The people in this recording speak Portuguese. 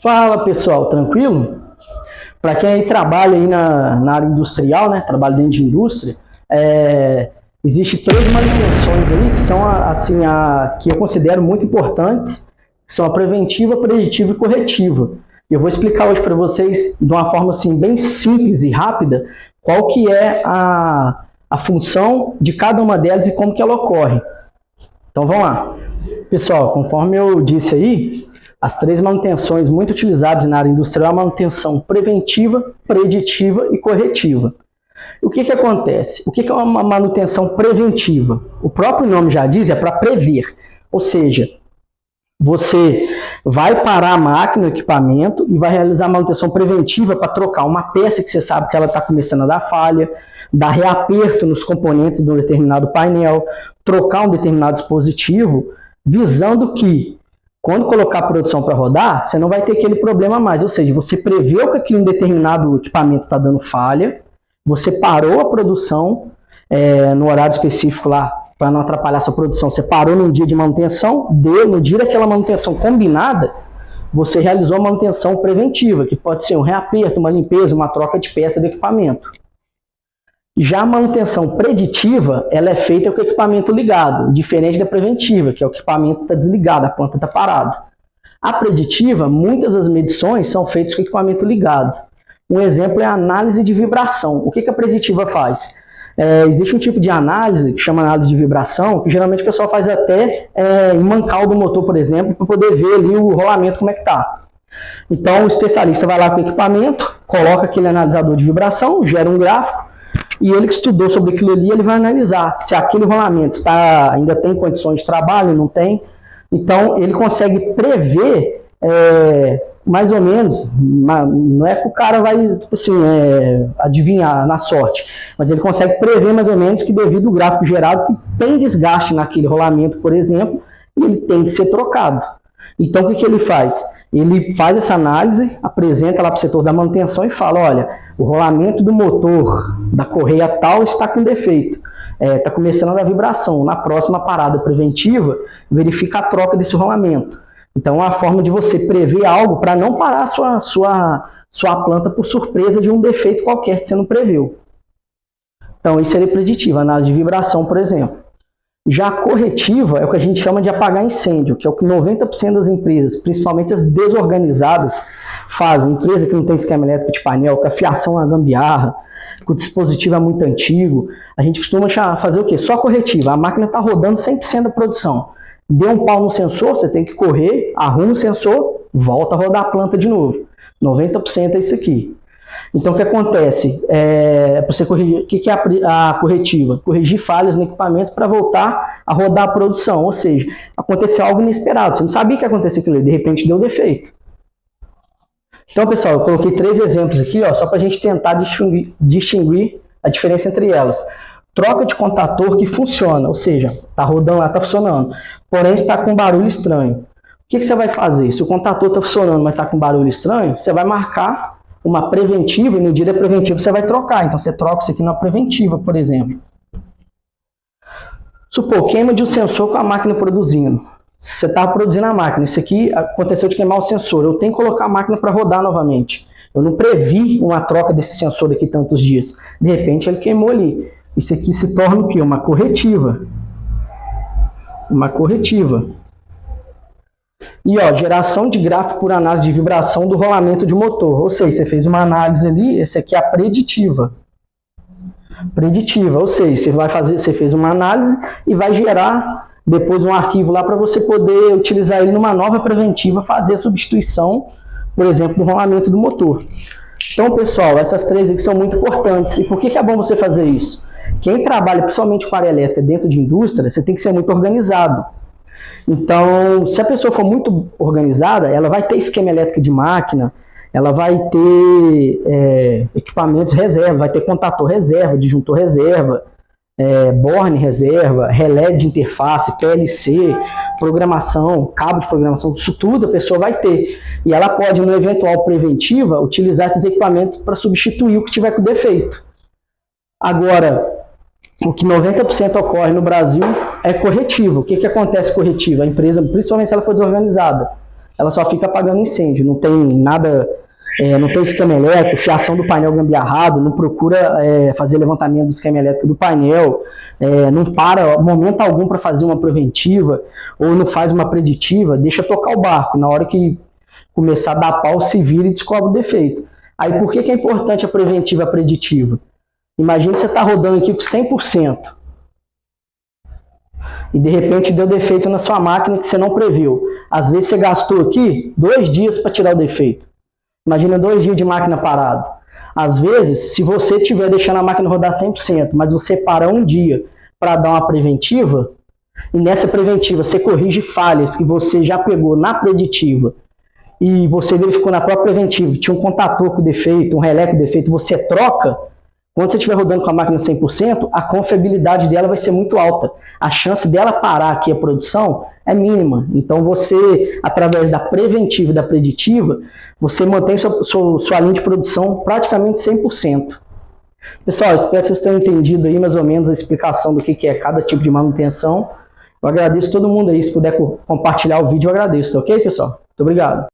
Fala pessoal, tranquilo? Para quem aí trabalha aí na área industrial, né, trabalha dentro de indústria, existe três manutenções aí que são que eu considero muito importantes, que são a preventiva, preditiva e corretiva. Eu vou explicar hoje para vocês de uma forma assim bem simples e rápida qual que é a função de cada uma delas e como que ela ocorre. Então vamos lá. Pessoal, conforme eu disse aí, as três manutenções muito utilizadas na área industrial é a manutenção preventiva, preditiva e corretiva. O que acontece? O que é uma manutenção preventiva? O próprio nome já diz, é para prever. Ou seja, você vai parar a máquina, o equipamento, e vai realizar a manutenção preventiva para trocar uma peça que você sabe que ela está começando a dar falha, dar reaperto nos componentes de um determinado painel, trocar um determinado dispositivo, visando que, quando colocar a produção para rodar, você não vai ter aquele problema mais. Ou seja, você preveu que aquele determinado equipamento está dando falha, você parou a produção no horário específico lá, para não atrapalhar a sua produção. Você parou num dia de manutenção, no dia daquela manutenção combinada, você realizou a manutenção preventiva, que pode ser um reaperto, uma limpeza, uma troca de peça do equipamento. Já a manutenção preditiva, ela é feita com o equipamento ligado, diferente da preventiva, que é o equipamento está desligado, a planta está parada. A preditiva, muitas das medições são feitas com o equipamento ligado. Um exemplo é a análise de vibração. O que a preditiva faz? Existe um tipo de análise que chama análise de vibração, que geralmente o pessoal faz até em mancal do motor, por exemplo, para poder ver ali o rolamento como é que está. Então o especialista vai lá com o equipamento, coloca aquele analisador de vibração, gera um gráfico, e ele que estudou sobre aquilo ali, ele vai analisar se aquele rolamento ainda tem condições de trabalho, não tem. Então ele consegue prever mais ou menos, não é que o cara vai tipo assim, adivinhar na sorte, mas ele consegue prever mais ou menos que devido ao gráfico gerado que tem desgaste naquele rolamento, por exemplo, e ele tem que ser trocado. Então o que ele faz? Ele faz essa análise, apresenta lá para o setor da manutenção e fala, olha, o rolamento do motor da correia tal está com defeito, está começando a dar vibração. Na próxima parada preventiva, verifica a troca desse rolamento. Então, é uma forma de você prever algo para não parar a sua planta por surpresa de um defeito qualquer que você não preveu. Então, isso seria preditiva, análise de vibração, por exemplo. Já a corretiva é o que a gente chama de apagar incêndio, que é o que 90% das empresas, principalmente as desorganizadas, fazem. Empresa que não tem esquema elétrico de painel, que a fiação é uma gambiarra, que o dispositivo é muito antigo, a gente costuma fazer o quê? Só corretiva. A máquina está rodando 100% da produção. Deu um pau no sensor, você tem que correr, arruma o sensor, volta a rodar a planta de novo. 90% é isso aqui. Então o que acontece? Para você corrigir, o que é a corretiva? Corrigir falhas no equipamento para voltar a rodar a produção. Ou seja, aconteceu algo inesperado. Você não sabia que ia acontecer aquilo, de repente deu defeito. Então, pessoal, eu coloquei 3 exemplos aqui, só para a gente tentar distinguir a diferença entre elas. Troca de contator que funciona, ou seja, está rodando lá, está funcionando, porém está com barulho estranho. O que você vai fazer? Se o contator está funcionando, mas está com barulho estranho, você vai marcar uma preventiva e no dia da preventiva você vai trocar. Então você troca isso aqui na preventiva, por exemplo. Supor, queima de um sensor com a máquina produzindo. Você está produzindo a máquina, isso aqui aconteceu de queimar o sensor, eu tenho que colocar a máquina para rodar novamente. Eu não previ uma troca desse sensor daqui tantos dias. De repente ele queimou ali. Isso aqui se torna o quê? Uma corretiva. Uma corretiva. E geração de gráfico por análise de vibração do rolamento de motor. Ou seja, você fez uma análise ali, essa aqui é a preditiva. Preditiva, ou seja, você fez uma análise e vai gerar depois um arquivo lá para você poder utilizar ele numa nova preventiva, fazer a substituição, por exemplo, do rolamento do motor. Então, pessoal, essas 3 aqui são muito importantes. E por que é bom você fazer isso? Quem trabalha principalmente com área elétrica dentro de indústria, você tem que ser muito organizado. Então, se a pessoa for muito organizada, ela vai ter esquema elétrico de máquina, ela vai ter equipamentos reserva, vai ter contator reserva, disjuntor reserva, borne reserva, relé de interface, PLC, programação, cabo de programação, isso tudo a pessoa vai ter. E ela pode, no eventual preventiva, utilizar esses equipamentos para substituir o que tiver com defeito. Agora, o que 90% ocorre no Brasil é corretivo. O que acontece corretivo? A empresa, principalmente se ela for desorganizada, ela só fica apagando incêndio, não tem nada, não tem esquema elétrico, fiação do painel gambiarrado, não procura fazer levantamento do esquema elétrico do painel, não para momento algum para fazer uma preventiva, ou não faz uma preditiva, deixa tocar o barco, na hora que começar a dar pau, se vira e descobre o defeito. Aí por que é importante a preventiva e a preditiva? Imagina que você está rodando aqui com 100%, e de repente deu defeito na sua máquina que você não previu. Às vezes você gastou aqui 2 dias para tirar o defeito. Imagina 2 dias de máquina parada. Às vezes, se você estiver deixando a máquina rodar 100%, mas você para um dia para dar uma preventiva, e nessa preventiva você corrige falhas que você já pegou na preditiva, e você verificou na própria preventiva que tinha um contator com defeito, um relé com defeito, você troca. Quando você estiver rodando com a máquina 100%, a confiabilidade dela vai ser muito alta. A chance dela parar aqui a produção é mínima. Então você, através da preventiva e da preditiva, você mantém sua linha de produção praticamente 100%. Pessoal, espero que vocês tenham entendido aí mais ou menos a explicação do que é cada tipo de manutenção. Eu agradeço todo mundo aí, se puder compartilhar o vídeo, eu agradeço, tá ok, pessoal? Muito obrigado.